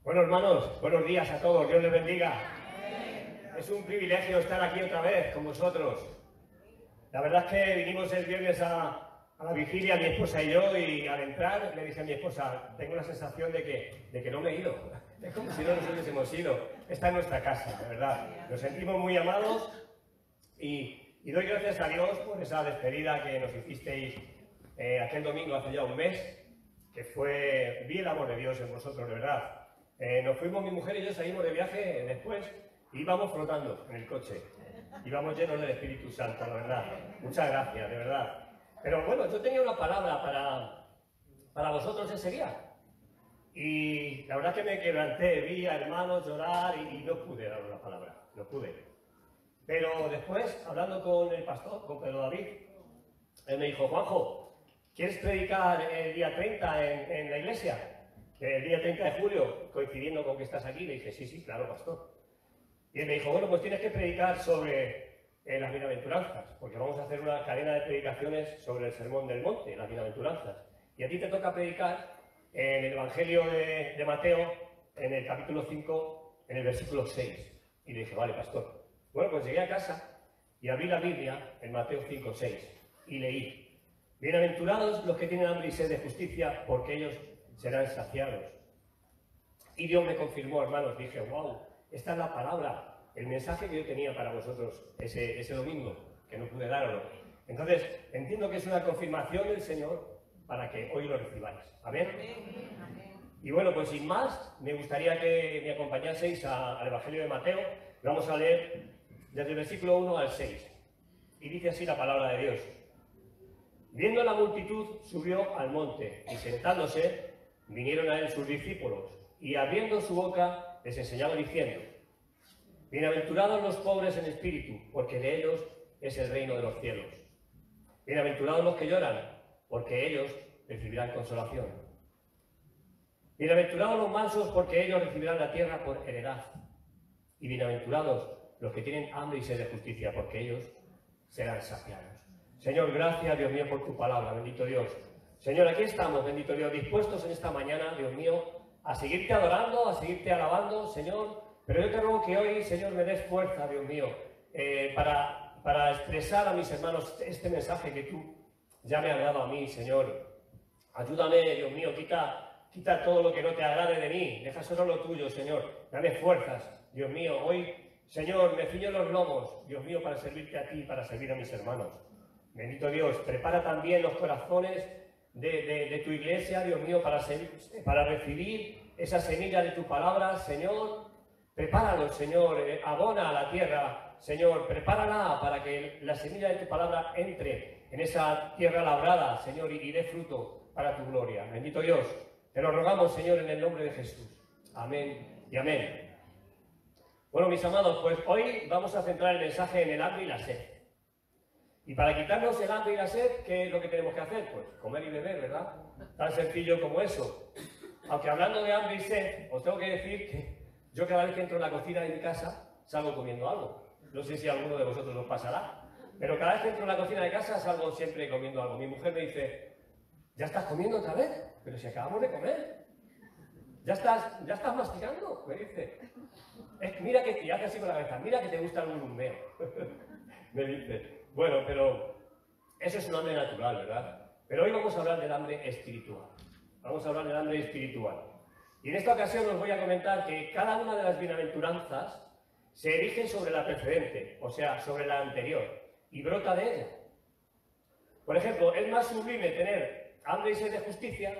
Bueno, hermanos, buenos días a todos, Dios les bendiga. Es un privilegio estar aquí otra vez con vosotros. La verdad es que vinimos el viernes a la vigilia, mi esposa y yo, y al entrar le dije a mi esposa, tengo la sensación de que no me he ido. Es como si no nos hubiésemos ido. Esta es nuestra casa, de verdad. Nos sentimos muy amados y doy gracias a Dios por esa despedida que nos hicisteis aquel domingo hace ya un mes, que vi el amor de Dios en vosotros, de verdad. Nos fuimos, mi mujer y yo salimos de viaje después y íbamos flotando en el coche. Íbamos llenos del Espíritu Santo, la verdad. Muchas gracias, de verdad. Pero bueno, yo tenía una palabra para vosotros ese día. Y la verdad es que me quebranté, vi a hermanos llorar y no pude dar una palabra, no pude. Pero después, hablando con el pastor, con Pedro David, él me dijo, Juanjo, ¿quieres predicar el día 30 en la iglesia? El día 30 de julio, coincidiendo con que estás aquí. Le dije, sí, claro, pastor. Y él me dijo, bueno, pues tienes que predicar sobre las bienaventuranzas, porque vamos a hacer una cadena de predicaciones sobre el Sermón del Monte, las bienaventuranzas. Y a ti te toca predicar en el Evangelio de Mateo, en el capítulo 5, en el versículo 6. Y le dije, vale, pastor. Bueno, pues llegué a casa y abrí la Biblia en Mateo 5, 6 y leí, bienaventurados los que tienen hambre y sed de justicia, porque ellos serán saciados. Y Dios me confirmó, hermanos, dije, wow, esta es la palabra, el mensaje que yo tenía para vosotros ese domingo, que no pude darlo. Entonces, entiendo que es una confirmación del Señor para que hoy lo recibáis. ¿Amén? Y bueno, pues sin más, me gustaría que me acompañaseis al Evangelio de Mateo. Vamos a leer desde el versículo 1 al 6. Y dice así la palabra de Dios. Viendo la multitud, subió al monte, y sentándose, vinieron a él sus discípulos, y abriendo su boca, les enseñaba diciendo, bienaventurados los pobres en espíritu, porque de ellos es el reino de los cielos. Bienaventurados los que lloran, porque ellos recibirán consolación. Bienaventurados los mansos, porque ellos recibirán la tierra por heredad. Y bienaventurados los que tienen hambre y sed de justicia, porque ellos serán saciados. Señor, gracias, Dios mío, por tu palabra, bendito Dios. Señor, aquí estamos, bendito Dios, dispuestos en esta mañana, Dios mío, a seguirte adorando, a seguirte alabando, Señor. Pero yo te ruego que hoy, Señor, me des fuerza, Dios mío, para expresar a mis hermanos este mensaje que tú ya me has dado a mí, Señor. Ayúdame, Dios mío, quita todo lo que no te agrade de mí, deja solo lo tuyo, Señor. Dame fuerzas, Dios mío. Hoy, Señor, me ciño los lomos, Dios mío, para servirte a ti, para servir a mis hermanos. Bendito Dios, prepara también los corazones de tu iglesia, Dios mío, para recibir esa semilla de tu palabra, Señor. Prepáralos, Señor, abona a la tierra, Señor, prepárala para que la semilla de tu palabra entre en esa tierra labrada, Señor, y dé fruto para tu gloria. Bendito Dios, te lo rogamos, Señor, en el nombre de Jesús. Amén y amén. Bueno, mis amados, pues hoy vamos a centrar el mensaje en el hambre y la sed. Y para quitarnos el hambre y la sed, ¿qué es lo que tenemos que hacer? Pues comer y beber, ¿verdad? Tan sencillo como eso. Aunque hablando de hambre y sed, os tengo que decir que yo cada vez que entro en la cocina de mi casa salgo comiendo algo. No sé si a alguno de vosotros os pasará, pero cada vez que entro en la cocina de casa salgo siempre comiendo algo. Mi mujer me dice, ¿ya estás comiendo otra vez? Pero si acabamos de comer. ¿Ya estás masticando? Me dice. Mira que te hace así con la cabeza, mira que te gusta el murmeo. Me dice. Bueno, pero eso es un hambre natural, ¿verdad? Pero hoy vamos a hablar del hambre espiritual. Vamos a hablar del hambre espiritual. Y en esta ocasión os voy a comentar que cada una de las bienaventuranzas se erige sobre la precedente, o sea, sobre la anterior, y brota de ella. Por ejemplo, es más sublime tener hambre y sed de justicia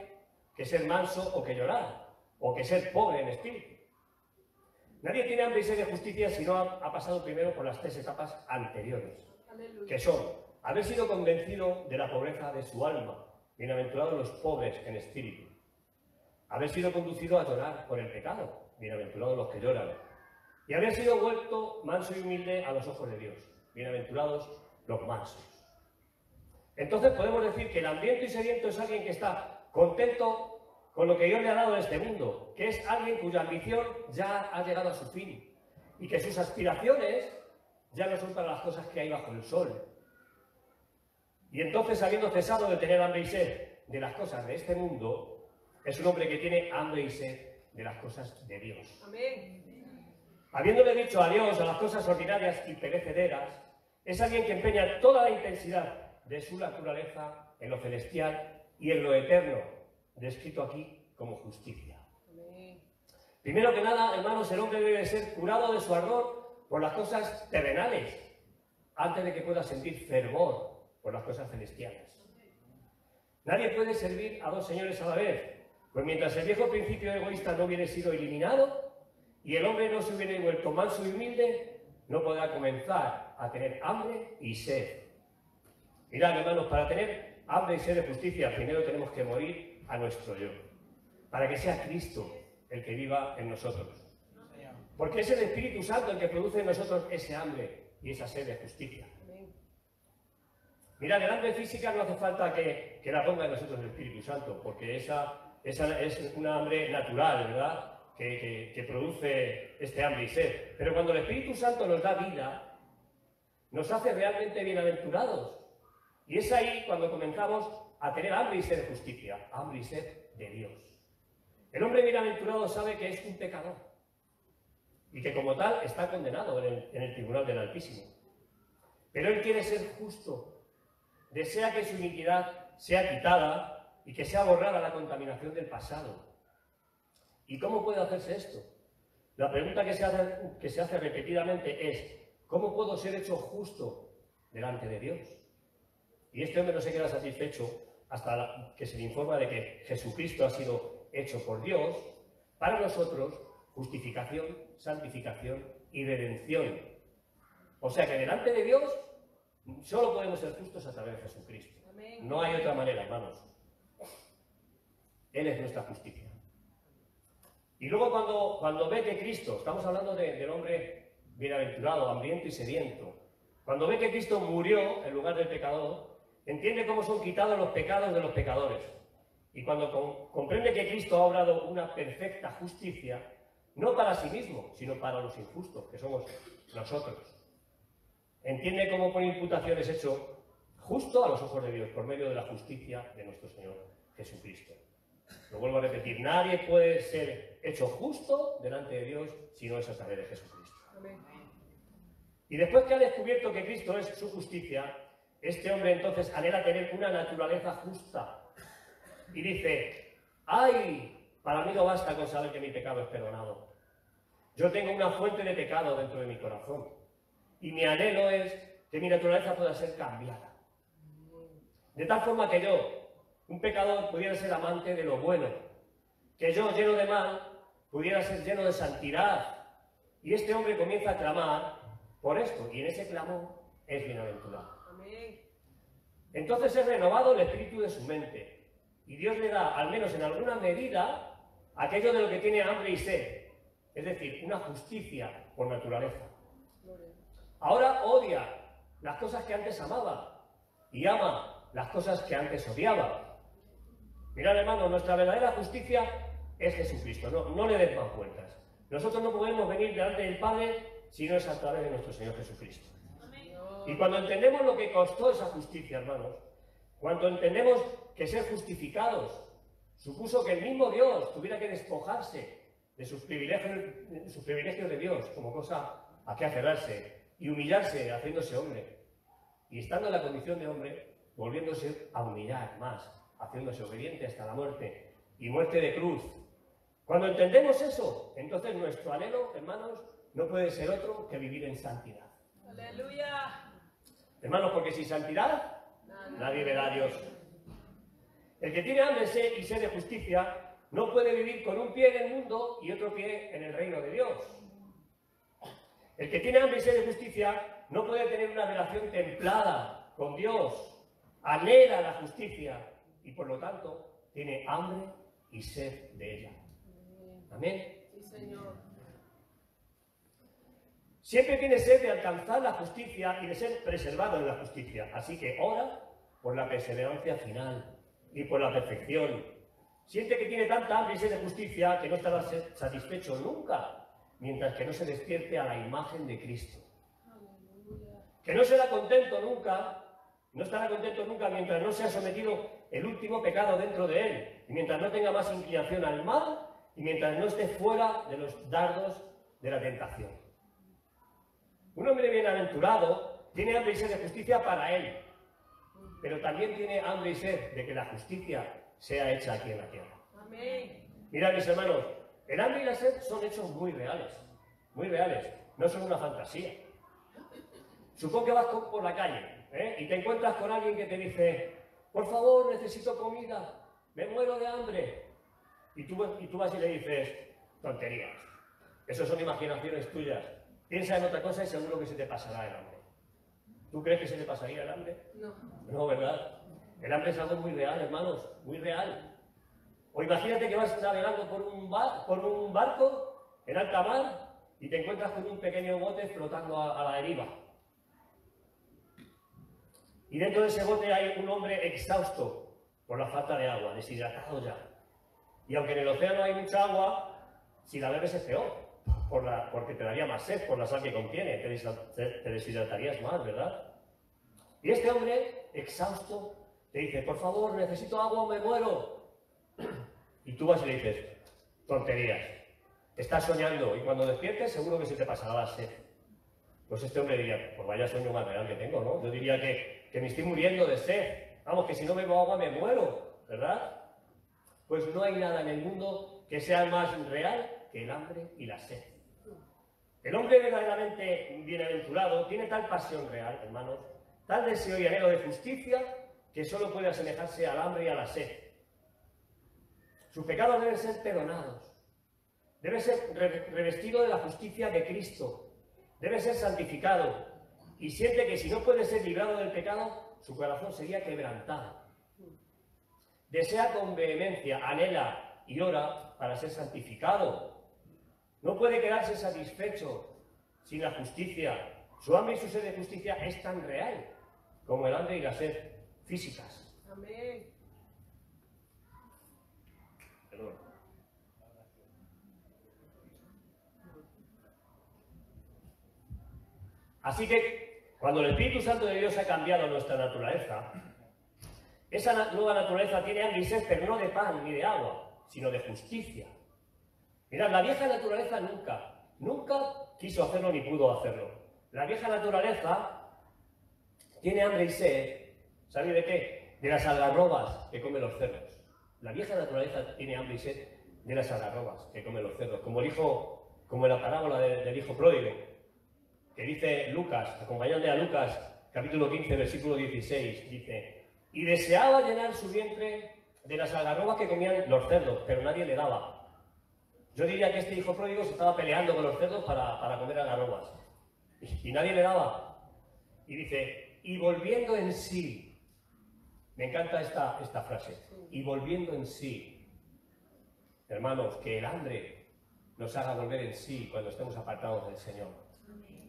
que ser manso o que llorar, o que ser pobre en espíritu. Nadie tiene hambre y sed de justicia si no ha pasado primero por las tres etapas anteriores, que son haber sido convencido de la pobreza de su alma, bienaventurados los pobres en espíritu, haber sido conducido a llorar por el pecado, bienaventurados los que lloran, y haber sido vuelto manso y humilde a los ojos de Dios, bienaventurados los mansos. Entonces podemos decir que el hambriento y sediento es alguien que está contento con lo que Dios le ha dado en este mundo, que es alguien cuya ambición ya ha llegado a su fin y que sus aspiraciones ya no son para las cosas que hay bajo el sol. Y entonces, habiendo cesado de tener hambre y sed de las cosas de este mundo, es un hombre que tiene hambre y sed de las cosas de Dios. Amén. Habiéndole dicho adiós a las cosas ordinarias y perecederas, es alguien que empeña toda la intensidad de su naturaleza en lo celestial y en lo eterno, descrito aquí como justicia. Amén. Primero que nada, hermanos, el hombre debe ser curado de su ardor por las cosas terrenales, antes de que pueda sentir fervor por las cosas celestiales. Nadie puede servir a dos señores a la vez, pues mientras el viejo principio egoísta no hubiere sido eliminado y el hombre no se hubiere vuelto manso y humilde, no podrá comenzar a tener hambre y sed. Mirad, hermanos, para tener hambre y sed de justicia, primero tenemos que morir a nuestro yo, para que sea Cristo el que viva en nosotros. Porque es el Espíritu Santo el que produce en nosotros ese hambre y esa sed de justicia. Mirad, el hambre física no hace falta que la ponga en nosotros el Espíritu Santo, porque esa es una hambre natural, ¿verdad?, que produce este hambre y sed. Pero cuando el Espíritu Santo nos da vida, nos hace realmente bienaventurados. Y es ahí cuando comenzamos a tener hambre y sed de justicia, hambre y sed de Dios. El hombre bienaventurado sabe que es un pecador y que como tal está condenado en el tribunal del Altísimo. Pero él quiere ser justo. Desea que su iniquidad sea quitada y que sea borrada la contaminación del pasado. ¿Y cómo puede hacerse esto? La pregunta que se hace repetidamente es: ¿cómo puedo ser hecho justo delante de Dios? Y este hombre no se queda satisfecho hasta que se le informa de que Jesucristo ha sido hecho por Dios para nosotros justificación, santificación y redención. O sea que delante de Dios solo podemos ser justos a través de Jesucristo. Amén. No hay otra manera, hermanos. Él es nuestra justicia. Y luego cuando ve que Cristo, estamos hablando del hombre bienaventurado, hambriento y sediento, cuando ve que Cristo murió en lugar del pecador, entiende cómo son quitados los pecados de los pecadores. Y cuando comprende que Cristo ha obrado una perfecta justicia, no para sí mismo, sino para los injustos, que somos nosotros. Entiende cómo por imputación es hecho justo a los ojos de Dios, por medio de la justicia de nuestro Señor Jesucristo. Lo vuelvo a repetir, nadie puede ser hecho justo delante de Dios si no es a través de Jesucristo. Amén. Y después que ha descubierto que Cristo es su justicia, este hombre entonces anhela tener una naturaleza justa. Y dice: ¡ay! Para mí no basta con saber que mi pecado es perdonado. Yo tengo una fuente de pecado dentro de mi corazón. Y mi anhelo es que mi naturaleza pueda ser cambiada. De tal forma que yo, un pecador, pudiera ser amante de lo bueno. Que yo, lleno de mal, pudiera ser lleno de santidad. Y este hombre comienza a clamar por esto. Y en ese clamor es bienaventurado. Amén. Entonces es renovado el espíritu de su mente. Y Dios le da, al menos en alguna medida, aquello de lo que tiene hambre y sed. Es decir, una justicia por naturaleza. Ahora odia las cosas que antes amaba y ama las cosas que antes odiaba. Mirad, hermanos, nuestra verdadera justicia es Jesucristo. No le des más vueltas. Nosotros no podemos venir delante del Padre si no es a través de nuestro Señor Jesucristo. Y cuando entendemos lo que costó esa justicia, hermanos, cuando entendemos que ser justificados supuso que el mismo Dios tuviera que despojarse de sus privilegios de Dios como cosa a que aferrarse y humillarse haciéndose hombre. Y estando en la condición de hombre, volviéndose a humillar más, haciéndose obediente hasta la muerte y muerte de cruz. Cuando entendemos eso, entonces nuestro anhelo, hermanos, no puede ser otro que vivir en santidad. Aleluya. Hermanos, porque sin santidad nadie verá a Dios. El que tiene hambre y sed de justicia no puede vivir con un pie en el mundo y otro pie en el reino de Dios. El que tiene hambre y sed de justicia no puede tener una relación templada con Dios, anhela la justicia y por lo tanto tiene hambre y sed de ella. Amén. Sí, Señor. Siempre tiene sed de alcanzar la justicia y de ser preservado en la justicia. Así que ora por la perseverancia final y por la perfección. Siente que tiene tanta hambre y sed de justicia que no estará satisfecho nunca mientras que no se despierte a la imagen de Cristo. Que no será contento nunca, no estará contento nunca mientras no sea sometido el último pecado dentro de él, y mientras no tenga más inclinación al mal y mientras no esté fuera de los dardos de la tentación. Un hombre bienaventurado tiene hambre y sed de justicia para él, pero también tiene hambre y sed de que la justicia sea hecha aquí en la tierra. Amén. Mirad, mis hermanos, el hambre y la sed son hechos muy reales, no son una fantasía. Supón que vas por la calle y te encuentras con alguien que te dice: por favor, necesito comida, me muero de hambre. Y tú vas y le dices: tonterías, eso son imaginaciones tuyas, piensa en otra cosa y seguro que se te pasará el hambre. ¿Tú crees que se te pasaría el hambre? No. No, ¿verdad? El hambre es algo muy real, hermanos, muy real. O imagínate que vas navegando por un barco en alta mar y te encuentras con un pequeño bote flotando a la deriva. Y dentro de ese bote hay un hombre exhausto por la falta de agua, deshidratado ya. Y aunque en el océano hay mucha agua, si la bebes es peor, porque te daría más sed por la sal que contiene, te deshidratarías más, ¿verdad? Y este hombre, exhausto, te dice: por favor, necesito agua o me muero. Y tú vas y le dices: tonterías, estás soñando y cuando despiertes seguro que se te pasará la sed. Pues este hombre diría: pues vaya sueño más real que tengo, ¿no? Yo diría que me estoy muriendo de sed. Vamos, que si no bebo agua me muero, ¿verdad? Pues no hay nada en el mundo que sea más real que el hambre y la sed. El hombre verdaderamente bienaventurado tiene tal pasión real, hermanos, tal deseo y anhelo de justicia, que solo puede asemejarse al hambre y a la sed. Sus pecados deben ser perdonados, debe ser revestido de la justicia de Cristo, debe ser santificado, y siente que si no puede ser librado del pecado, su corazón sería quebrantado. Desea con vehemencia, anhela y ora para ser santificado. No puede quedarse satisfecho sin la justicia. Su hambre y su sed de justicia es tan real como el hambre y la sed físicas. Amén. Perdón. Así que, cuando el Espíritu Santo de Dios ha cambiado nuestra naturaleza, esa nueva naturaleza tiene hambre y sed, pero no de pan ni de agua, sino de justicia. Mirad, la vieja naturaleza nunca quiso hacerlo ni pudo hacerlo. La vieja naturaleza tiene hambre y sed, ¿sabéis de qué? De las algarrobas que comen los cerdos. La vieja naturaleza tiene hambre y sed de las algarrobas que comen los cerdos, como en la parábola del hijo pródigo, que dice Lucas, acompañadme a Lucas, capítulo 15, versículo 16, dice: y deseaba llenar su vientre de las algarrobas que comían los cerdos, pero nadie le daba. Yo diría que este hijo pródigo se estaba peleando con los cerdos para comer algarrobas, y nadie le daba. Y dice: y volviendo en sí, me encanta esta frase, y volviendo en sí. Hermanos, que el hambre nos haga volver en sí cuando estemos apartados del Señor.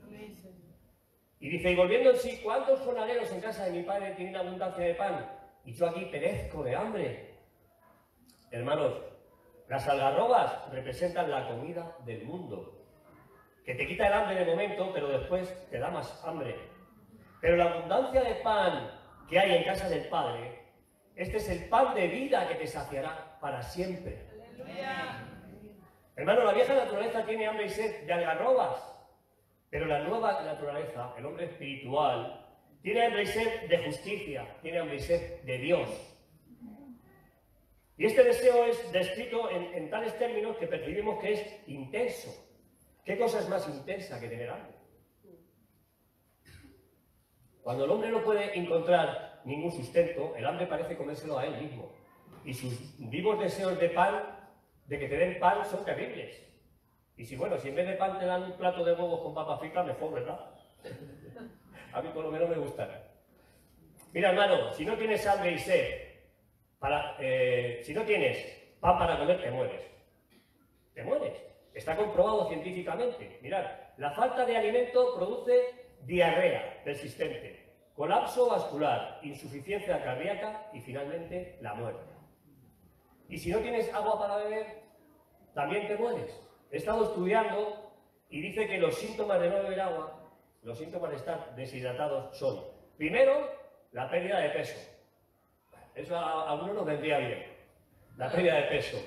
Amén, Señor. Y dice: y volviendo en sí, ¿cuántos jornaleros en casa de mi padre tienen abundancia de pan? Y yo aquí perezco de hambre. Hermanos, las algarrobas representan la comida del mundo, que te quita el hambre de momento, pero después te da más hambre. Pero la abundancia de pan que hay en casa del Padre, este es el pan de vida que te saciará para siempre. Aleluya. Hermano, la vieja naturaleza tiene hambre y sed de algarrobas, pero la nueva naturaleza, el hombre espiritual, tiene hambre y sed de justicia, tiene hambre y sed de Dios. Y este deseo es descrito en tales términos que percibimos que es intenso. ¿Qué cosa es más intensa que tener hambre? Cuando el hombre no puede encontrar ningún sustento, el hambre parece comérselo a él mismo. Y sus vivos deseos de pan, de que te den pan, son terribles. Y si en vez de pan te dan un plato de huevos con papas fritas, mejor, ¿verdad? A mí por lo menos me gustan. Mira, hermano, si no tienes hambre y sed, si no tienes pan para comer, te mueres. Te mueres. Está comprobado científicamente. Mirad, la falta de alimento produce diarrea persistente, colapso vascular, insuficiencia cardíaca y finalmente la muerte. Y si no tienes agua para beber, también te mueres. He estado estudiando y dice que los síntomas de no beber agua, los síntomas de estar deshidratados son, primero, la pérdida de peso. Eso a algunos nos vendría bien, la pérdida de peso.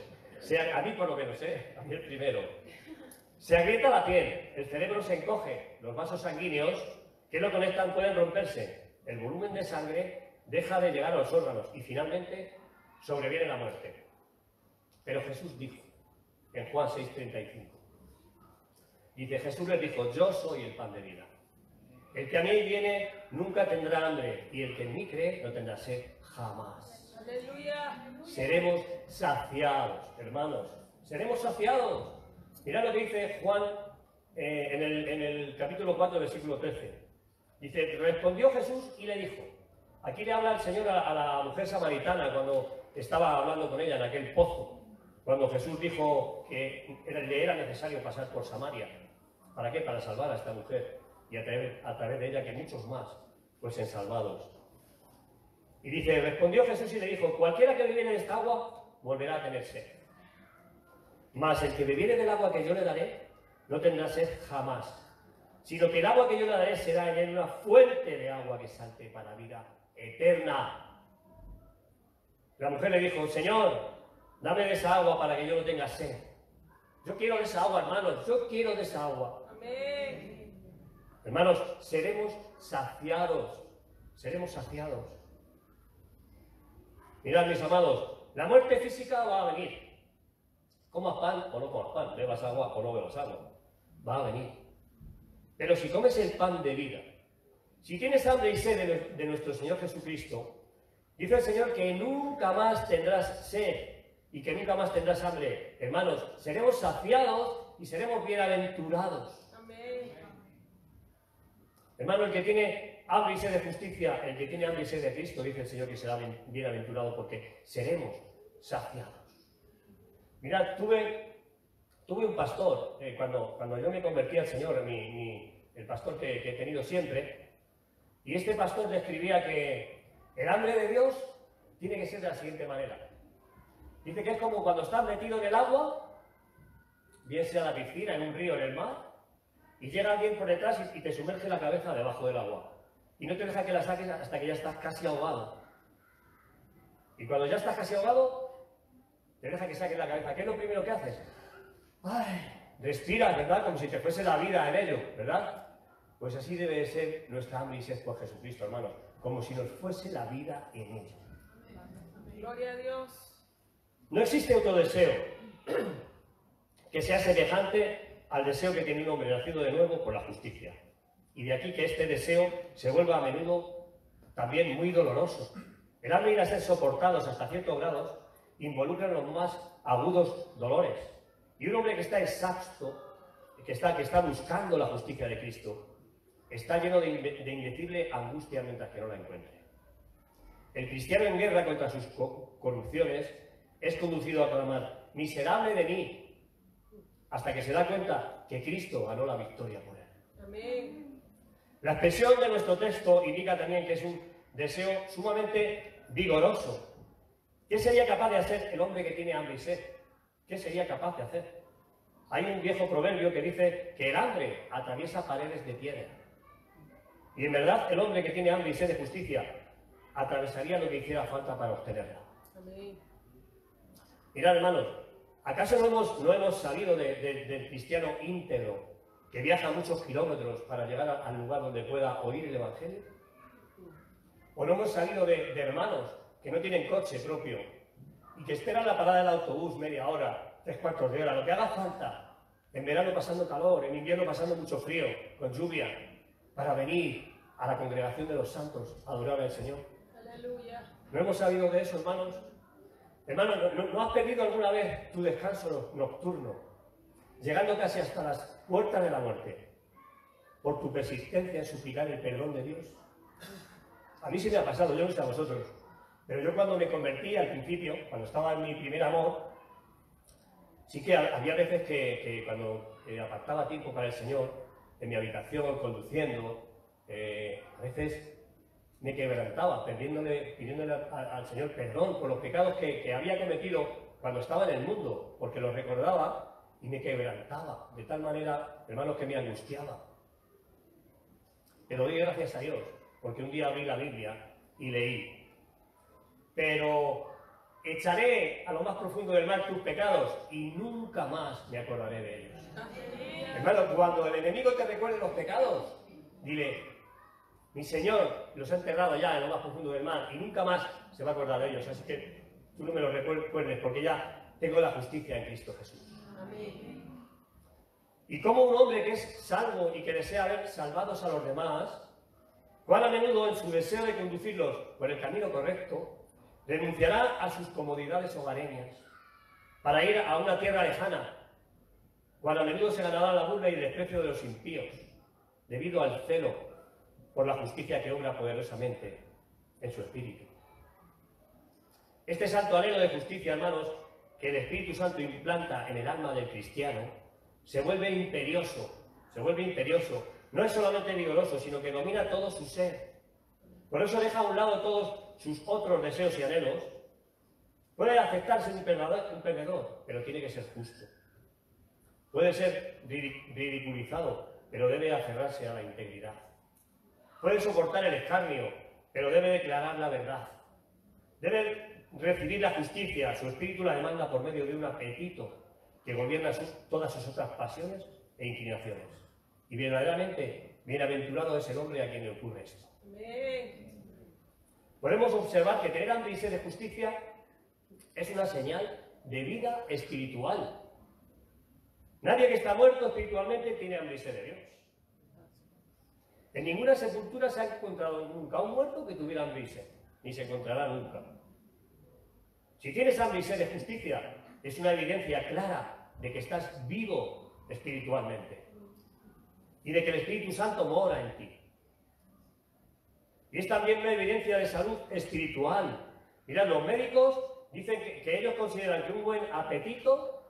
A mí por lo menos, a mí el primero. Se agrieta la piel, el cerebro se encoge, los vasos sanguíneos que lo conectan pueden romperse, el volumen de sangre deja de llegar a los órganos y finalmente sobreviene la muerte. Pero Jesús dijo, en Juan 6:35, dice, Jesús les dijo, yo soy el pan de vida. El que a mí viene nunca tendrá hambre y el que en mí cree no tendrá sed jamás. Aleluya. Seremos saciados, hermanos, seremos saciados. Mirad lo que dice Juan en el capítulo 4, versículo 13. Dice, respondió Jesús y le dijo, aquí le habla el Señor a la mujer samaritana cuando estaba hablando con ella en aquel pozo, cuando Jesús dijo que le era necesario pasar por Samaria. ¿Para qué? Para salvar a esta mujer y a través de ella que muchos más fuesen salvados. Y dice, respondió Jesús y le dijo, cualquiera que bebiere de esta agua volverá a tener sed. Mas el que bebiere del agua que yo le daré no tendrá sed jamás, sino que el agua que yo le daré será en él una fuente de agua que salte para vida eterna. La mujer le dijo, Señor, dame de esa agua para que yo no tenga sed. Yo quiero de esa agua, hermanos, yo quiero de esa agua. Amén. Hermanos, seremos saciados, seremos saciados. Mirad, mis amados, la muerte física va a venir. Comas pan o no comas pan, bebas agua o no bebas agua. Va a venir. Pero si comes el pan de vida, si tienes hambre y sed de nuestro Señor Jesucristo, dice el Señor que nunca más tendrás sed y que nunca más tendrás hambre. Hermanos, seremos saciados y seremos bienaventurados. Amén. Hermano, el que tiene hambre y sed de justicia, el que tiene hambre y sed de Cristo, dice el Señor que será bienaventurado porque seremos saciados. Mirad, tuve un pastor, cuando yo me convertí al Señor, el pastor que he tenido siempre, y este pastor describía que el hambre de Dios tiene que ser de la siguiente manera. Dice que es como cuando estás metido en el agua, bien sea en la piscina, en un río, en el mar, y llega alguien por detrás y te sumerge la cabeza debajo del agua. Y no te deja que la saques hasta que ya estás casi ahogado. Y cuando ya estás casi ahogado, te deja que saques la cabeza. ¿Qué es lo primero que haces? ¡Ay! Respiras, ¿verdad? Como si te fuese la vida en ello, ¿verdad? Pues así debe de ser nuestra hambre y sed por Jesucristo, hermanos. Como si nos fuese la vida en ello. Gloria a Dios. No existe otro deseo que sea semejante al deseo que tiene un hombre nacido de nuevo por la justicia. Y de aquí que este deseo se vuelva a menudo también muy doloroso. El hambre y la sed soportados hasta ciertos grados involucran los más agudos dolores. Y un hombre que está exhausto, que está buscando la justicia de Cristo, está lleno de indecible angustia mientras que no la encuentre. El cristiano en guerra contra sus corrupciones es conducido a clamar, miserable de mí, hasta que se da cuenta que Cristo ganó la victoria por él. Amén. La expresión de nuestro texto indica también que es un deseo sumamente vigoroso. ¿Qué sería capaz de hacer el hombre que tiene hambre y sed? ¿Qué sería capaz de hacer? Hay un viejo proverbio que dice que el hambre atraviesa paredes de piedra. Y en verdad el hombre que tiene hambre y sed de justicia atravesaría lo que hiciera falta para obtenerla. Amén. Mirad, hermanos, ¿acaso no hemos salido del cristiano íntegro que viaja muchos kilómetros para llegar al lugar donde pueda oír el Evangelio? ¿O no hemos salido de hermanos que no tienen coche propio y que esperan la parada del autobús media hora, 3/4 de hora, lo que haga falta, en verano pasando calor, en invierno pasando mucho frío, con lluvia, para venir a la congregación de los santos a adorar al Señor? Aleluya. ¿No hemos sabido de eso, hermanos? Hermano, ¿no has perdido alguna vez tu descanso nocturno, llegando casi hasta las puertas de la muerte, por tu persistencia en suplicar el perdón de Dios? A mí sí me ha pasado, yo no sé a vosotros, pero yo cuando me convertí al principio, cuando estaba en mi primer amor, sí que había veces que cuando apartaba tiempo para el Señor, en mi habitación, conduciendo, a veces me quebrantaba, pidiéndole al Señor perdón por los pecados que había cometido cuando estaba en el mundo, porque los recordaba y me quebrantaba, de tal manera, hermanos, que me angustiaba. Pero doy gracias a Dios, porque un día abrí la Biblia y leí, pero echaré a lo más profundo del mar tus pecados y nunca más me acordaré de ellos. Hermano, cuando el enemigo te recuerde los pecados, dile, mi Señor los ha enterrado ya en lo más profundo del mar y nunca más se va a acordar de ellos. Así que tú no me los recuerdes porque ya tengo la justicia en Cristo Jesús. Amén. Y como un hombre que es salvo y que desea ver salvados a los demás, cuán a menudo en su deseo de conducirlos por el camino correcto, renunciará a sus comodidades hogareñas para ir a una tierra lejana, cuán a menudo se ganará la burla y el desprecio de los impíos, debido al celo por la justicia que obra poderosamente en su espíritu. Este santo anhelo de justicia, hermanos, que el Espíritu Santo implanta en el alma del cristiano, se vuelve imperioso, no es solamente vigoroso, sino que domina todo su ser. Por eso deja a un lado todos sus otros deseos y anhelos. Puede aceptarse un perdedor, pero tiene que ser justo. Puede ser ridiculizado, pero debe aferrarse a la integridad. Puede soportar el escarnio, pero debe declarar la verdad. Debe recibir la justicia, su espíritu la demanda por medio de un apetito que gobierna todas sus otras pasiones e inclinaciones. Y verdaderamente, bienaventurado es el hombre a quien le ocurre esto. Amén. Podemos observar que tener hambre y sed de justicia es una señal de vida espiritual. Nadie que está muerto espiritualmente tiene hambre y sed de Dios. En ninguna sepultura se ha encontrado nunca un muerto que tuviera hambre y sed, ni se encontrará nunca. Si tienes hambre y sed de justicia, es una evidencia clara de que estás vivo espiritualmente y de que el Espíritu Santo mora en ti. Y es también una evidencia de salud espiritual. Mirad, los médicos dicen que ellos consideran que un buen apetito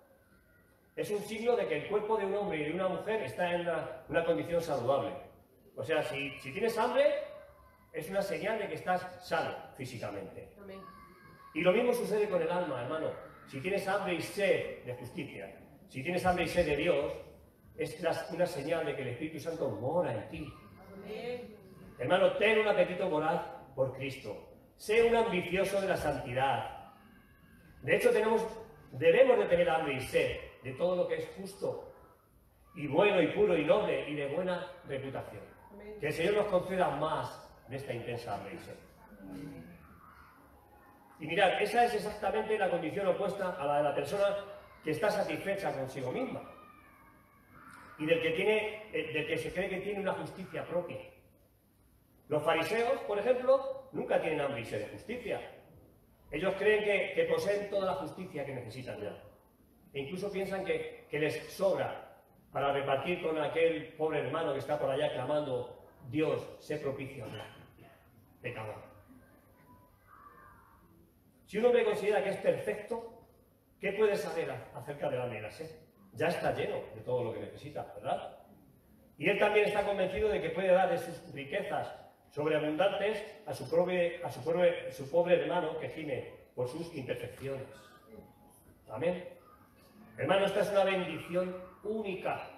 es un signo de que el cuerpo de un hombre y de una mujer está en una condición saludable. O sea, si tienes hambre, es una señal de que estás sano físicamente. Amén. Y lo mismo sucede con el alma, hermano. Si tienes hambre y sed de justicia, si tienes hambre y sed de Dios, es una señal de que el Espíritu Santo mora en ti. Amén. Hermano, ten un apetito voraz por Cristo. Sé un ambicioso de la santidad. De hecho, debemos de tener hambre y sed de todo lo que es justo y bueno y puro y noble y de buena reputación. Amén. Que el Señor nos conceda más de esta intensa hambre y sed. Y mirad, esa es exactamente la condición opuesta a la de la persona que está satisfecha consigo misma y del que se cree que tiene una justicia propia. Los fariseos, por ejemplo, nunca tienen hambre y sed de justicia. Ellos creen que poseen toda la justicia que necesitan ya. E incluso piensan que les sobra para repartir con aquel pobre hermano que está por allá clamando, Dios, sé propicio a mí, pecador. Si un hombre considera que es perfecto, ¿qué puede saber acerca de la hambre y la sed? Ya está lleno de todo lo que necesita, ¿verdad? Y él también está convencido de que puede dar de sus riquezas sobreabundantes a su pobre hermano que gime por sus imperfecciones. Amén. Hermano, esta es una bendición única.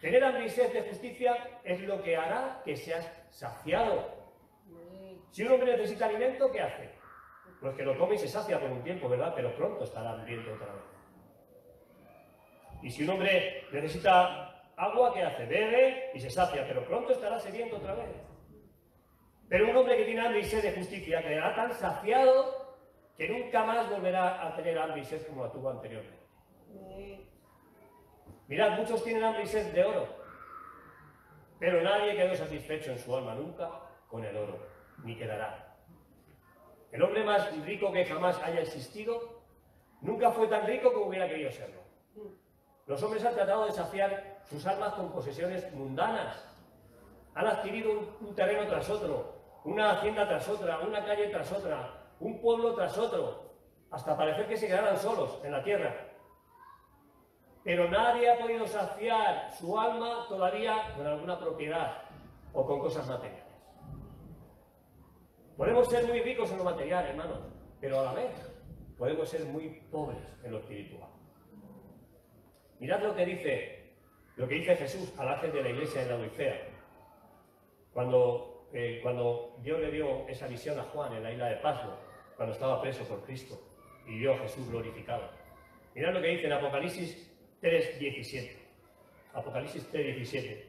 Tener hambre y sed de justicia es lo que hará que seas saciado. Si un hombre necesita alimento, ¿qué hace? Pues que lo come y se sacia por un tiempo, ¿verdad? Pero pronto estará hambriento otra vez. Y si un hombre necesita agua, ¿qué hace? Bebe y se sacia, pero pronto estará sediento otra vez. Pero un hombre que tiene hambre y sed de justicia quedará tan saciado que nunca más volverá a tener hambre y sed como la tuvo anteriormente. Mirad, muchos tienen hambre y sed de oro, pero nadie quedó satisfecho en su alma nunca con el oro, ni quedará. El hombre más rico que jamás haya existido nunca fue tan rico como hubiera querido serlo. Los hombres han tratado de saciar sus almas con posesiones mundanas. Han adquirido un terreno tras otro, una hacienda tras otra, una calle tras otra, un pueblo tras otro, hasta parecer que se quedaran solos en la tierra. Pero nadie ha podido saciar su alma todavía con alguna propiedad o con cosas materiales. Podemos ser muy ricos en lo material, hermanos, pero a la vez podemos ser muy pobres en lo espiritual. Mirad lo que dice Jesús al ángel de la iglesia en la Odisea. Cuando Dios le dio esa visión a Juan en la isla de Pasmo, cuando estaba preso por Cristo. y vio a Jesús glorificado. Mirad lo que dice en Apocalipsis 3:17. Apocalipsis 3:17.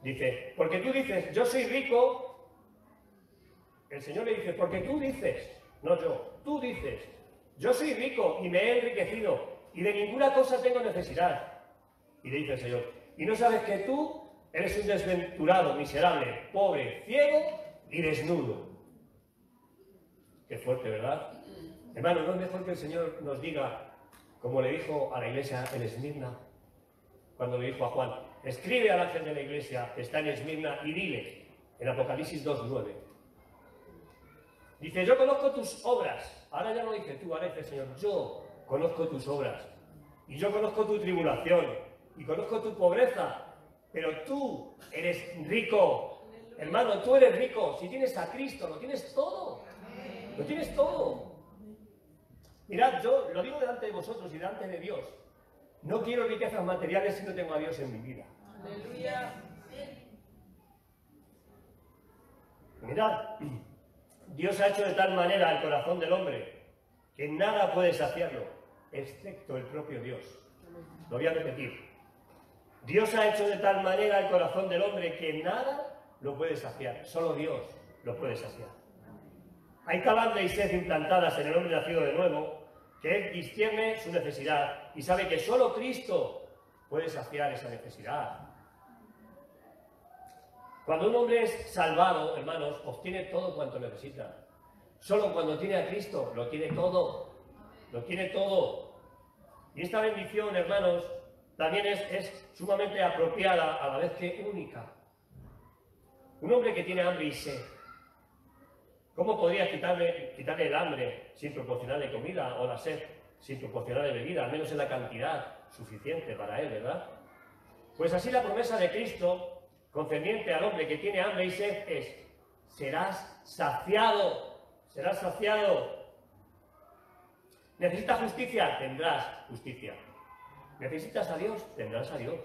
Dice, porque tú dices, yo soy rico. El Señor le dice, porque tú dices, no yo, tú dices, yo soy rico y me he enriquecido y de ninguna cosa tengo necesidad. Y le dice el Señor, y no sabes que tú eres un desventurado, miserable, pobre, ciego y desnudo. Qué fuerte, ¿verdad? Hermano, ¿no es mejor que el Señor nos diga, como le dijo a la iglesia en Esmirna, cuando le dijo a Juan, escribe al ángel de la iglesia que está en Esmirna y dile, en Apocalipsis 2:9. Dice, yo conozco tus obras. Ahora ya no dice tú, ahora dice el Señor, yo conozco tus obras. Y yo conozco tu tribulación. Y conozco tu pobreza. Pero tú eres rico. Hermano, tú eres rico. Si tienes a Cristo, lo tienes todo. Lo tienes todo. Mirad, yo lo digo delante de vosotros y delante de Dios. No quiero riquezas materiales si no tengo a Dios en mi vida. Aleluya. Mirad, Dios ha hecho de tal manera el corazón del hombre que nada puede saciarlo, excepto el propio Dios. Lo voy a repetir. Dios ha hecho de tal manera el corazón del hombre que nada lo puede saciar. Solo Dios lo puede saciar. Hay tal hambre y sed implantadas en el hombre nacido de nuevo que él discierne su necesidad y sabe que solo Cristo puede saciar esa necesidad. Cuando un hombre es salvado, hermanos, obtiene todo cuanto necesita. Solo cuando tiene a Cristo, lo tiene todo. Lo tiene todo. Y esta bendición, hermanos, también es sumamente apropiada, a la vez que única. Un hombre que tiene hambre y sed, ¿cómo podría quitarle el hambre sin proporcionarle comida o la sed sin proporcionarle bebida, al menos en la cantidad suficiente para él, ¿verdad? Pues así la promesa de Cristo concerniente al hombre que tiene hambre y sed es, serás saciado, serás saciado. ¿Necesitas justicia? Tendrás justicia. ¿Necesitas a Dios? Tendrás a Dios.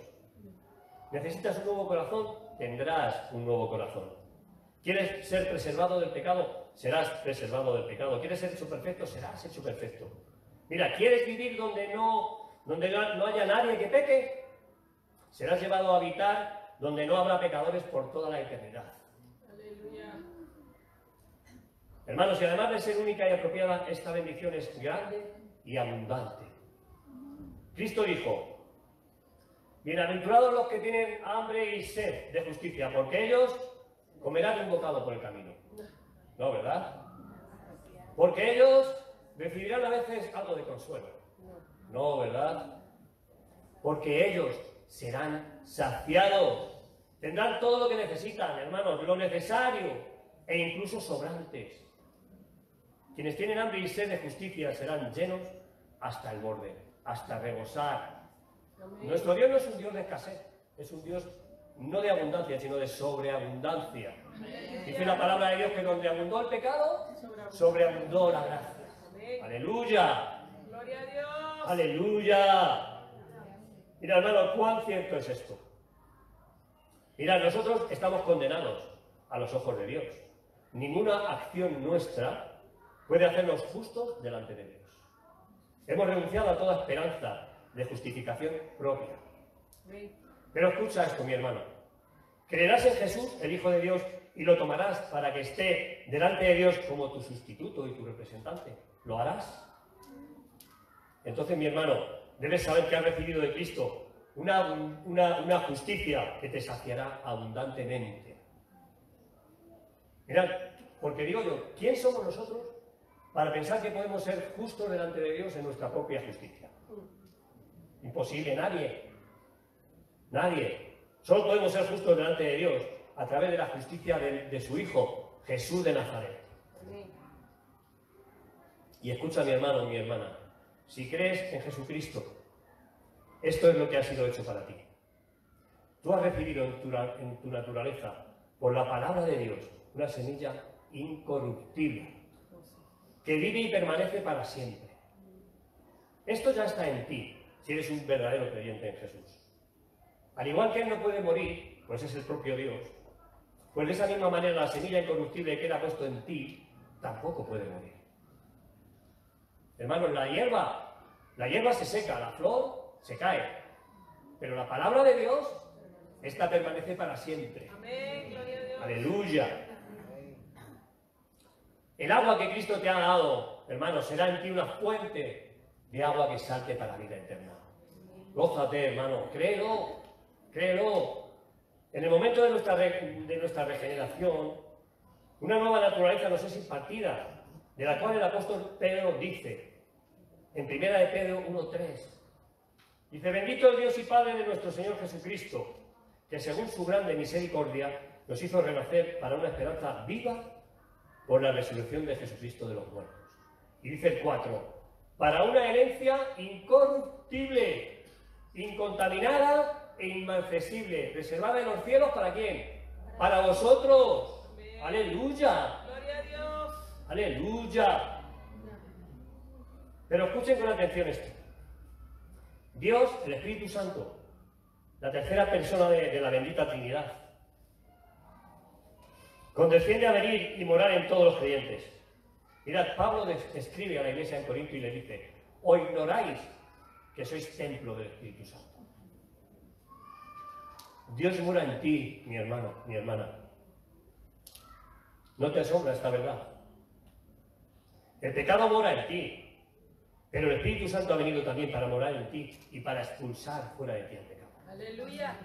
¿Necesitas un nuevo corazón? Tendrás un nuevo corazón. ¿Quieres ser preservado del pecado? Serás preservado del pecado. ¿Quieres ser hecho perfecto? Serás hecho perfecto. Mira, ¿quieres vivir donde no haya nadie que peque? Serás llevado a habitar donde no habrá pecadores por toda la eternidad. Aleluya. Hermanos, y además de ser única y apropiada, esta bendición es grande y abundante. Cristo dijo, bienaventurados los que tienen hambre y sed de justicia, porque ellos comerán un bocado por el camino. No, ¿verdad? Porque ellos recibirán a veces algo de consuelo. No, ¿verdad? Porque ellos serán saciados. Tendrán todo lo que necesitan, hermanos, lo necesario e incluso sobrantes. Quienes tienen hambre y sed de justicia serán llenos hasta el borde, hasta rebosar. Nuestro Dios no es un Dios de escasez, es un Dios no de abundancia, sino de sobreabundancia. Dice la palabra de Dios que donde abundó el pecado, sobreabundó la gracia. ¡Aleluya! Gloria a Dios. ¡Aleluya! Mira, hermano, ¿cuán cierto es esto? Mira, nosotros estamos condenados a los ojos de Dios. Ninguna acción nuestra puede hacernos justos delante de Dios. Hemos renunciado a toda esperanza de justificación propia. Pero escucha esto, mi hermano. Creerás en Jesús, el Hijo de Dios, y lo tomarás para que esté delante de Dios como tu sustituto y tu representante. ¿Lo harás? Entonces, mi hermano, debes saber que has recibido de Cristo una justicia que te saciará abundantemente. Mirad, porque digo yo, ¿quién somos nosotros para pensar que podemos ser justos delante de Dios en nuestra propia justicia? Imposible, nadie. Nadie. Solo podemos ser justos delante de Dios a través de la justicia de su Hijo, Jesús de Nazaret. Y escucha, mi hermano, mi hermana, si crees en Jesucristo, esto es lo que ha sido hecho para ti. Tú has recibido en tu naturaleza, por la palabra de Dios, una semilla incorruptible, que vive y permanece para siempre. Esto ya está en ti, si eres un verdadero creyente en Jesús. Al igual que Él no puede morir, pues es el propio Dios, pues de esa misma manera la semilla incorruptible que Él ha puesto en ti, tampoco puede morir. Hermanos, la hierba se seca, la flor se cae, pero la palabra de Dios, esta permanece para siempre. Amén. Gloria a Dios. Aleluya. El agua que Cristo te ha dado, hermanos, será en ti una fuente de agua que salte para la vida eterna. Gózate, hermano, créelo, créelo. En el momento de nuestra regeneración, una nueva naturaleza nos es impartida, de la cual el apóstol Pedro dice, en 1 de Pedro 1:3, dice: bendito el Dios y Padre de nuestro Señor Jesucristo, que según su grande misericordia nos hizo renacer para una esperanza viva por la resurrección de Jesucristo de los muertos. Y dice el 4, para una herencia incorruptible, incontaminada e inmarcesible, reservada en los cielos, ¿para quién? Para vosotros. Amén. Aleluya. Gloria a Dios. Aleluya. Pero escuchen con atención esto. Dios, el Espíritu Santo, la tercera persona de la bendita Trinidad, condesciende a venir y morar en todos los creyentes. Mirad, Pablo escribe a la iglesia en Corinto y le dice: ¿o ignoráis que sois templo del Espíritu Santo? Dios mora en ti, mi hermano, mi hermana. ¿No te asombra esta verdad? El pecado mora en ti, pero el Espíritu Santo ha venido también para morar en ti y para expulsar fuera de ti el pecado. Aleluya.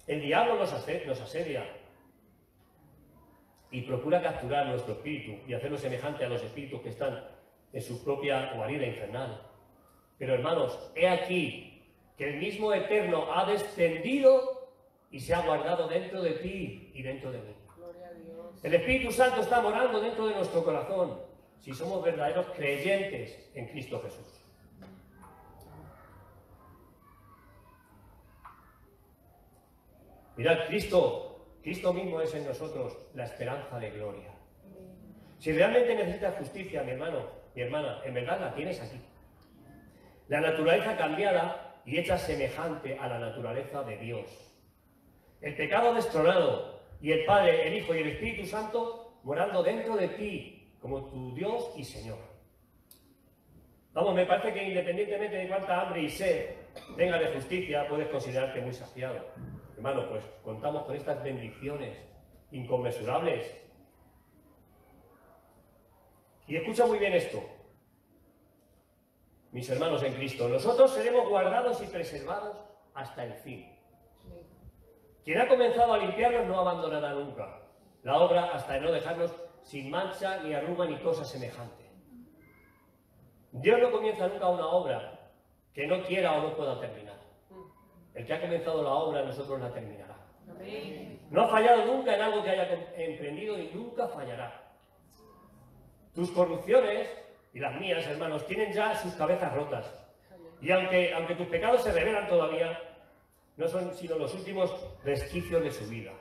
El diablo nos asedia y procura capturar nuestro espíritu y hacerlo semejante a los espíritus que están en su propia guarida infernal. Pero hermanos, he aquí que el mismo Eterno ha descendido y se ha guardado dentro de ti y dentro de mí. Gloria a Dios. El Espíritu Santo está morando dentro de nuestro corazón si somos verdaderos creyentes en Cristo Jesús. Mirad, Cristo mismo es en nosotros la esperanza de gloria. Si realmente necesitas justicia, mi hermano, mi hermana, en verdad la tienes aquí. La naturaleza cambiada y hecha semejante a la naturaleza de Dios. El pecado destronado y el Padre, el Hijo y el Espíritu Santo morando dentro de ti como tu Dios y Señor. Vamos, me parece que independientemente de cuánta hambre y sed tengas de justicia, puedes considerarte muy saciado. Hermano, pues contamos con estas bendiciones inconmensurables. Y escucha muy bien esto, mis hermanos en Cristo. Nosotros seremos guardados y preservados hasta el fin. Quien ha comenzado a limpiarnos no abandonará nunca la obra hasta de no dejarnos sin mancha, ni arruga, ni cosa semejante. Dios no comienza nunca una obra que no quiera o no pueda terminar. El que ha comenzado la obra, nosotros la terminará. Amén. No ha fallado nunca en algo que haya emprendido y nunca fallará. Tus corrupciones y las mías, hermanos, tienen ya sus cabezas rotas. Y aunque tus pecados se revelan todavía, no son sino los últimos resquicios de su vida.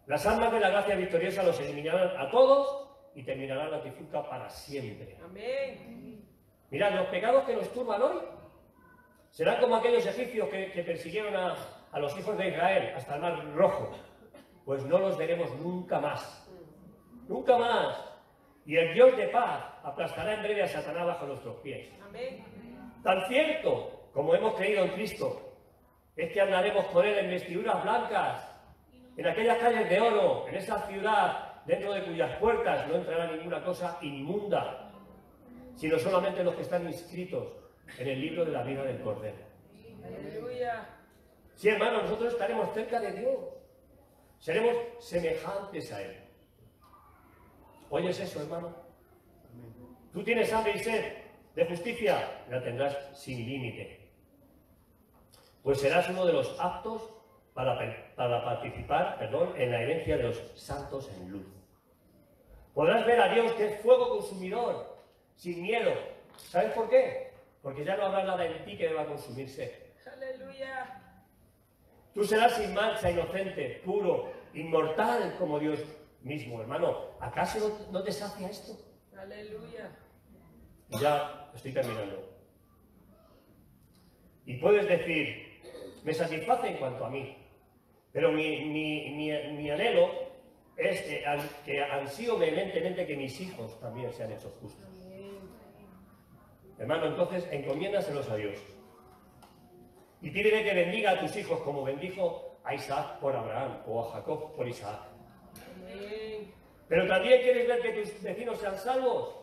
Las armas de la gracia victoriosa los eliminarán a todos y terminarán la trifulca para siempre. Amén. Mirad, los pecados que nos turban hoy serán como aquellos egipcios que persiguieron a los hijos de Israel hasta el Mar Rojo. Pues no los veremos nunca más. Nunca más. Y el Dios de paz aplastará en breve a Satanás bajo nuestros pies. Amén. Tan cierto como hemos creído en Cristo, es que andaremos con Él en vestiduras blancas, en aquellas calles de oro, en esa ciudad dentro de cuyas puertas no entrará ninguna cosa inmunda, sino solamente los que están inscritos en el libro de la vida del Cordero. Aleluya. Sí, hermanos, nosotros estaremos cerca de Dios. Seremos semejantes a Él. ¿Oyes eso, hermano? Tú tienes hambre y sed de justicia, la tendrás sin límite. Pues serás uno de los aptos para participar, en la herencia de los santos en luz. Podrás ver a Dios, que es fuego consumidor, sin miedo. ¿Sabes por qué? Porque ya no habrá nada en ti que deba consumirse. Aleluya. Tú serás sin mancha, inocente, puro, inmortal como Dios mismo, hermano. ¿Acaso no te sacia esto? Aleluya. Ya estoy terminando. Y puedes decir, me satisface en cuanto a mí, pero mi anhelo es que ansío vehementemente que mis hijos también sean hechos justos. Hermano, entonces encomiéndaselos a Dios. Y pídele que bendiga a tus hijos como bendijo a Isaac por Abraham o a Jacob por Isaac. Amén. Pero también quieres ver que tus vecinos sean salvos.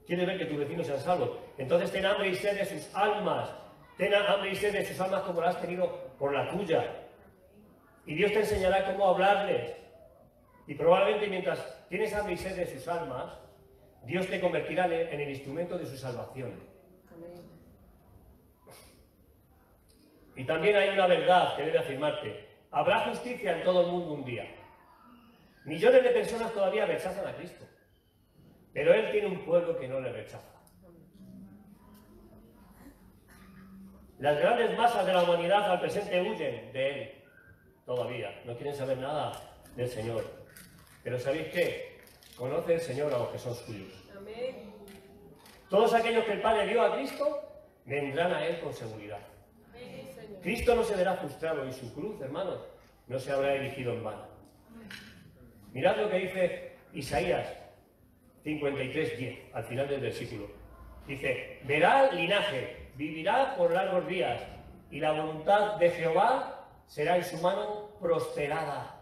¿Quieres ver que tus vecinos sean salvos? Entonces ten hambre y sed de sus almas. Ten hambre y sed de sus almas como la has tenido por la tuya. Y Dios te enseñará cómo hablarles. Y probablemente mientras tienes hambre y sed de sus almas, Dios te convertirá en el instrumento de su salvación. Amén. Y también hay una verdad que debe afirmarte. Habrá justicia en todo el mundo un día. Millones de personas todavía rechazan a Cristo. Pero Él tiene un pueblo que no le rechaza. Las grandes masas de la humanidad al presente huyen de Él. Todavía. No quieren saber nada del Señor. Pero ¿sabéis qué? Conoce el Señor a los que son suyos. Amén. Todos aquellos que el Padre dio a Cristo, vendrán a Él con seguridad. Amén, Señor. Cristo no se verá frustrado y su cruz, hermanos, no se habrá erigido en vano. Mirad lo que dice Isaías 53:10, al final del versículo. Dice, verá el linaje, vivirá por largos días, y la voluntad de Jehová será en su mano prosperada.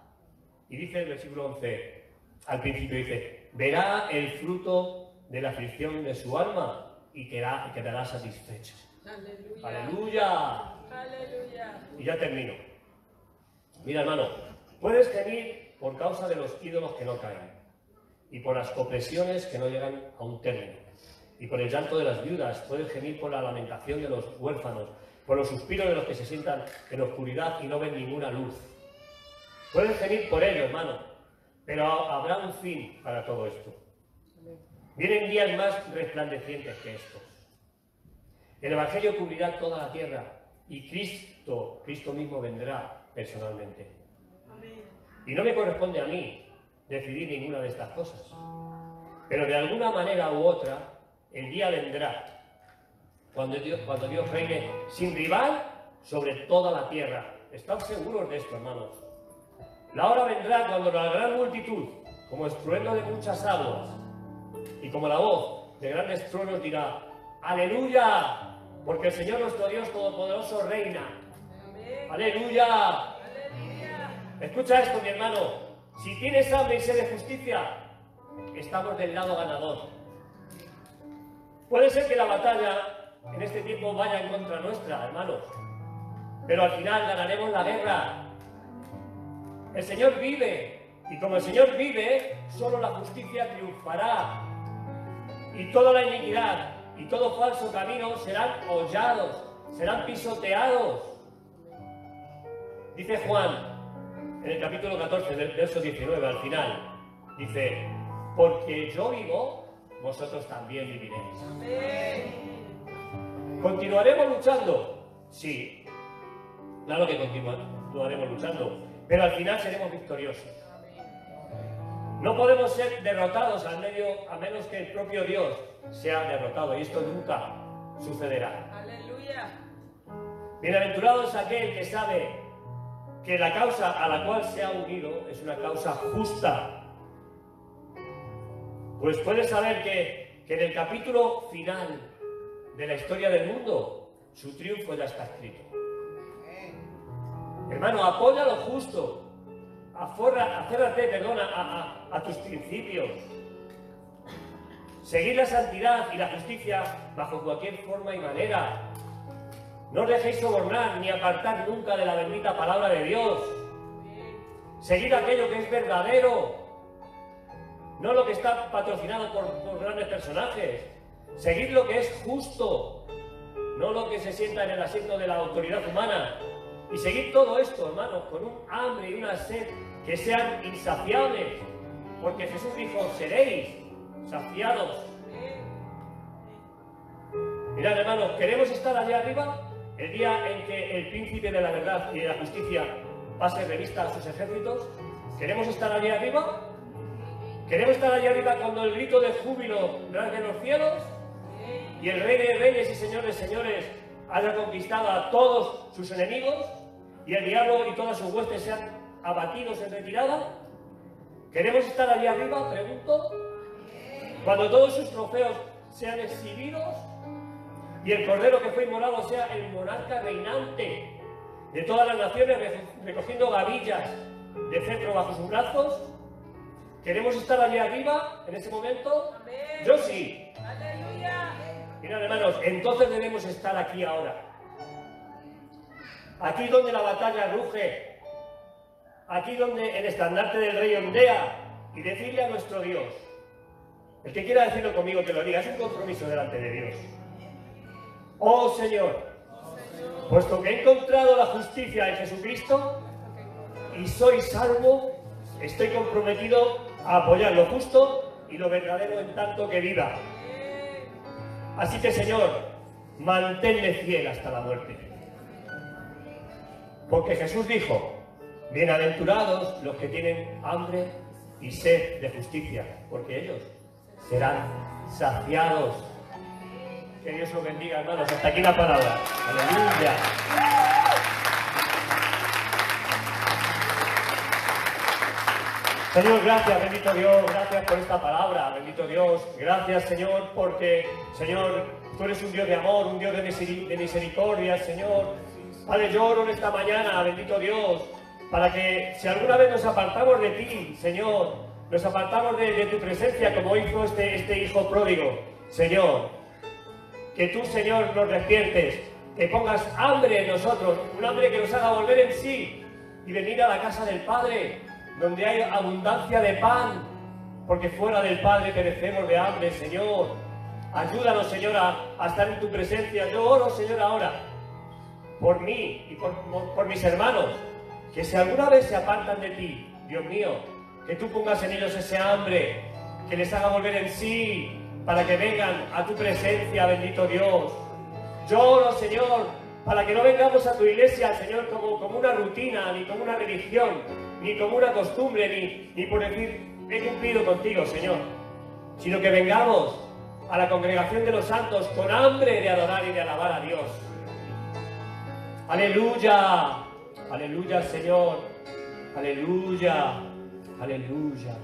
Y dice el versículo 11, al principio dice, verá el fruto de la aflicción de su alma y quedará satisfecho. Aleluya. ¡Aleluya! Aleluya. Y ya termino. Mira, hermano, puedes gemir por causa de los ídolos que no caen, y por las opresiones que no llegan a un término, y por el llanto de las viudas, puedes gemir por la lamentación de los huérfanos, por los suspiros de los que se sientan en oscuridad y no ven ninguna luz. Puedes gemir por ello, hermano, pero habrá un fin para todo esto. Vienen días más resplandecientes que estos. El Evangelio cubrirá toda la tierra y Cristo mismo vendrá personalmente. Amén. Y no me corresponde a mí decidir ninguna de estas cosas. Pero de alguna manera u otra, el día vendrá cuando Dios reine sin rival sobre toda la tierra. Estad seguros de esto, hermanos. La hora vendrá cuando la gran multitud, como estruendo de muchas aguas, y como la voz de grandes truenos dirá, ¡Aleluya! Porque el Señor nuestro Dios Todopoderoso reina. Amén. ¡Aleluya! Aleluya. Escucha esto, mi hermano. Si tienes hambre y sed de justicia, estamos del lado ganador. Puede ser que la batalla en este tiempo vaya en contra nuestra, hermanos, pero al final ganaremos la guerra. El Señor vive, y como el Señor vive, solo la justicia triunfará. Y toda la iniquidad y todo falso camino serán hollados, serán pisoteados. Dice Juan, en el capítulo 14, del verso 19, al final, dice, porque yo vivo, vosotros también viviréis. Amén. ¿Continuaremos luchando? Sí, claro que continuaremos luchando, pero al final seremos victoriosos. No podemos ser derrotados a menos que el propio Dios sea derrotado, y esto nunca sucederá. Aleluya. Bienaventurado es aquel que sabe que la causa a la cual se ha unido es una causa justa. Pues puedes saber que en el capítulo final de la historia del mundo, su triunfo ya está escrito. Hermano, apoya lo justo, aférrate, perdona, a tus principios. Seguid la santidad y la justicia bajo cualquier forma y manera. No os dejéis sobornar ni apartar nunca de la bendita palabra de Dios. Seguid aquello que es verdadero, no lo que está patrocinado por grandes personajes. Seguid lo que es justo, no lo que se sienta en el asiento de la autoridad humana. Y seguid todo esto, hermanos, con un hambre y una sed que sean insaciables, porque Jesús dijo, seréis saciados. Mirad, hermanos, ¿queremos estar allá arriba? El día en que el príncipe de la verdad y de la justicia pase revista a sus ejércitos. ¿Queremos estar allá arriba? ¿Queremos estar allá arriba cuando el grito de júbilo rasgue los cielos? Y el Rey de Reyes y Señor de Señores haya conquistado a todos sus enemigos y el diablo y todas sus huestes sean abatidos en retirada. ¿Queremos estar allá arriba? Pregunto. Cuando todos sus trofeos sean exhibidos y el cordero que fue inmolado sea el monarca reinante de todas las naciones, recogiendo gavillas de cetro bajo sus brazos. ¿Queremos estar allí arriba en ese momento? Amén. Yo sí. Aleluya. Mirad, hermanos, entonces debemos estar aquí ahora. Aquí donde la batalla ruge, aquí donde el estandarte del rey ondea, y decirle a nuestro Dios, el que quiera decirlo conmigo que lo diga, es un compromiso delante de Dios. Oh Señor, puesto que he encontrado la justicia en Jesucristo y soy salvo, estoy comprometido a apoyar lo justo y lo verdadero en tanto que viva. Así que, Señor, manténme fiel hasta la muerte. Porque Jesús dijo, bienaventurados los que tienen hambre y sed de justicia, porque ellos serán saciados. Que Dios os bendiga, hermanos. Hasta aquí la palabra. Aleluya. Señor, gracias, bendito Dios, gracias por esta palabra, bendito Dios. Gracias, Señor, porque, Señor, tú eres un Dios de amor, un Dios de misericordia, Señor. Padre, yo oro en esta mañana, bendito Dios, para que si alguna vez nos apartamos de ti, Señor, nos apartamos de tu presencia, como hizo este hijo pródigo, Señor, que tú, Señor, nos despiertes, que pongas hambre en nosotros, un hambre que nos haga volver en sí y venir a la casa del Padre, donde hay abundancia de pan, porque fuera del Padre perecemos de hambre, Señor. Ayúdanos, Señor, a estar en tu presencia. Yo oro, Señor, ahora, por mí y por mis hermanos, que si alguna vez se apartan de ti, Dios mío, que tú pongas en ellos ese hambre, que les haga volver en sí, para que vengan a tu presencia, bendito Dios. Yo oro, Señor, para que no vengamos a tu iglesia, Señor, como una rutina, ni como una religión, ni como una costumbre, ni por decir, he cumplido contigo, Señor, sino que vengamos a la congregación de los santos con hambre de adorar y de alabar a Dios. Aleluya, aleluya, Señor, aleluya, aleluya.